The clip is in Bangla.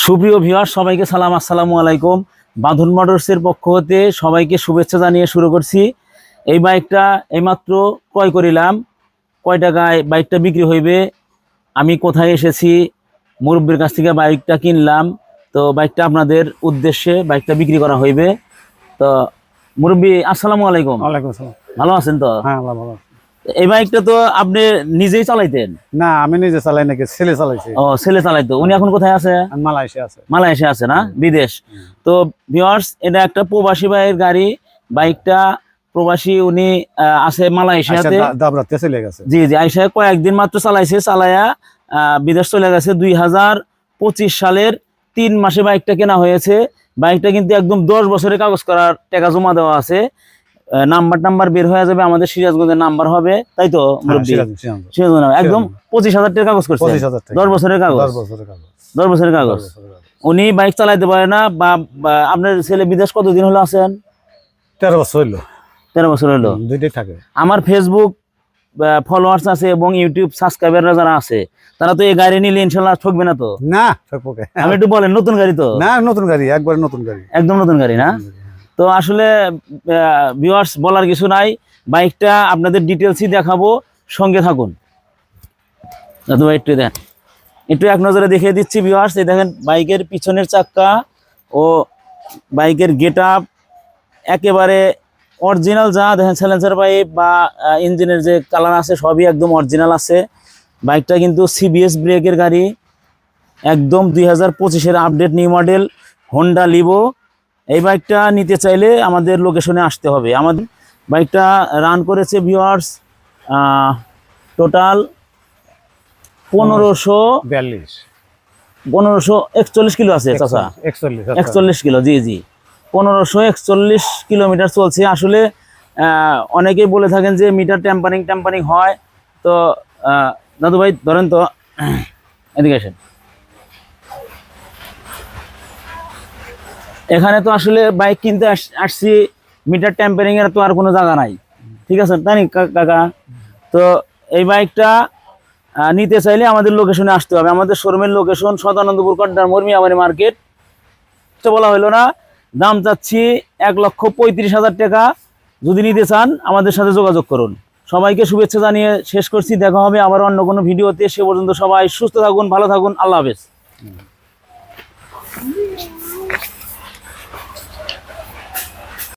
সুপ্রিয় ভিউয়ার সবাইকে সালাম, আসসালামু আলাইকুম। বাঁধন মোটরসের পক্ষ হতে সবাইকে শুভেচ্ছা জানিয়ে শুরু করছি। এই বাইকটা এইমাত্র ক্রয় করিলাম। কয় টাকায় বাইকটা বিক্রি হইবে, আমি কোথায় এসেছি, মুরব্বীর কাছ থেকে বাইকটা কিনলাম, তো বাইকটা আপনাদের উদ্দেশ্যে বাইকটা বিক্রি করা হইবে। তো মুরব্বী আসসালামু আলাইকুম। ওয়ালাইকুম আসসালাম। ভালো আছেন তো? হ্যাঁ, ভালো। এই বাইকটা তো আপনি নিজেই চালাইতেন? না, আমি নিজে চালাই নাকি, ছেলে চালাইছে। ও, ছেলে চালাইতো। উনি এখন কোথায় আছে? মালয়েশিয়া আছে। মালয়েশিয়া আছে না, বিদেশ। তো ভিউয়ার্স, এটা একটা প্রবাসী ভাইয়ের গাড়ি। বাইকটা প্রবাসী উনি আছে মালয়েশিয়াতে। দাবরাতে চলে গেছে। জি জি, আইসা কয়েকদিন মাত্র চালাইছে, চালায়া বিদেশ চলে গেছে। 2025 সালের 3 মাসে বাইকটা কেনা হয়েছে। বাইকটা কিন্তু একদম 10 বছরের কাগজ করার টাকা জমা দেওয়া আছে। নাম্বার বের হয়ে যাবে, আমাদের সিরাজগঞ্জের নাম্বার হবে, তাই তো মুরব্বী? সিরাজগঞ্জ একদম 25,000 টাকা কাগজ করছে। 10 বছরের কাগজ। 10 বছরের কাগজ। উনি বাইক চালাইতে পারে না। বা আপনার ছেলে বিদেশ কতদিন হলো আছেন? 13 বছর হইলো। 13 বছর হলো। দুইটাই থাকে। আমার ফেসবুক ফলোয়ার্স আছে এবং ইউটিউব সাবস্ক্রাইবাররা যারা আছে, তারা তো এই গাড়ি নিলে ইনশাল্লাহ ঠকবে না তো? না, ঠকবে। আমি একটু বলেন, নতুন গাড়ি তো? না, নতুন গাড়ি, একবার নতুন গাড়ি, একদম নতুন গাড়ি না? তো আসলে ভিউয়ার্স বলার কিছু নাই, বাইকটা আপনাদের ডিটেলসই দেখাবো, সঙ্গে থাকুন। দাদু ভাই একটু দেন, একটু এক নজরে দেখিয়ে দিচ্ছি ভিউয়ার্স। এই দেখেন বাইকের পিছনের চাক্কা ও বাইকের গেট আপ একেবারে অরিজিনাল। যা দেখেন সাইলেন্সার পাইপ বা ইঞ্জিনের যে কালার আছে সবই একদম অরিজিনাল আছে। বাইকটা কিন্তু সিবিএস ব্রেকের গাড়ি, একদম 2025-এর update new model Honda Livo. এই বাইকটা নিতে চাইলে আমাদের লোকেশনে আসতে হবে। আমাদের বাইকটা রান করেছে ভিউয়ার্স টোটাল 1541 কিলো আছে চাচা। 41 কিলো, জি জি, 1541 কিলোমিটার চলছে। আসলে অনেকেই বলে থাকেন যে মিটার ট্যাম্পারিং হয়। তো দাদু ভাই ধরেন তো, এদিকে আসেন। এখানে তো আসলে বাইক কিনতে আসছি, মিটার ট্যাম্পারিং এর তো আর কোনো জায়গা নাই, ঠিক আছে তাই না কাকা? তো এই বাইকটা নিতে চাইলে আমাদের লোকেশনে আসতে হবে। আমাদের শোরুমের লোকেশন সদানন্দপুর কন্টার মোড়, মিয়াবাড়ি মার্কেট। তো বলা হলো না, দাম চাচ্ছি 1,35,000 টাকা। যদি নিতে চান আমাদের সাথে যোগাযোগ করুন। সবাইকে শুভেচ্ছা জানিয়ে শেষ করছি। দেখা হবে আবার অন্য কোনো ভিডিওতে। সে পর্যন্ত সবাই সুস্থ থাকুন, ভালো থাকুন। আল্লাহ হাফেজ।